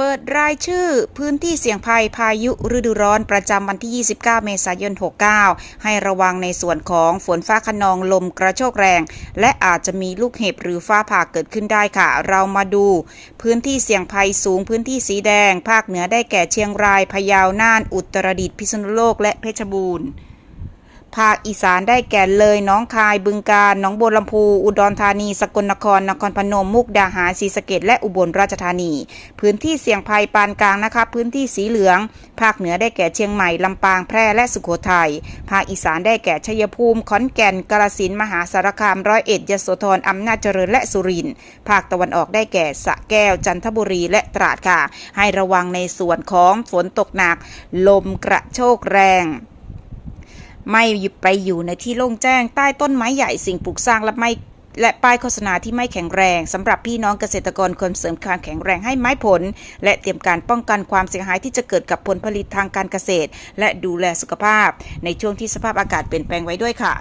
เปิดรายชื่อพื้นที่เสี่ยงภัยพายุฤดูร้อนประจำวันที่ 29 เมษายน 69 ให้ระวังในส่วนของฝนฟ้าคะนองลมกระโชกแรงและอาจจะมีลูกเห็บหรือฟ้าผ่าเกิดขึ้นได้ค่ะเรามาดูพื้นที่เสี่ยงภัยสูงพื้นที่สีแดงภาคเหนือได้แก่เชียงรายพะเยาน่านอุตรดิตถ์พิษณุโลกและเพชรบูรณ์ภาคอีสานได้แก่เลยหนองคายบึงกาฬหนองบัวลำพูอุดรธานีสกลนครนครพนมมุกดาหารศรีสะเกษและอุบลราชธานีพื้นที่เสี่ยงภัยปานกลางนะคะพื้นที่สีเหลืองภาคเหนือได้แก่เชียงใหม่ลำปางแพร่และสุโขทัยภาคอีสานได้แก่ชัยภูมิขอนแก่นกาฬสินธุ์มหาสารคามร้อยเอ็ดยโสธรอำนาจเจริญและสุรินทร์ภาคตะวันออกได้แก่สระแก้วจันทบุรีและตราดค่ะให้ระวังในส่วนของฝนตกหนักลมกระโชกแรงไม่ไปอยู่ในที่โล่งแจ้งใต้ต้นไม้ใหญ่สิ่งปลูกสร้างและป้ายโฆษณาที่ไม่แข็งแรงสำหรับพี่น้องเกษตรกรควรเสริมความแข็งแรงให้ไม้ผลและเตรียมการป้องกันความเสียหายที่จะเกิดกับผลผลิตทางการเกษตรและดูแลสุขภาพในช่วงที่สภาพอากาศเปลี่ยนแปลงไว้ด้วยค่ะ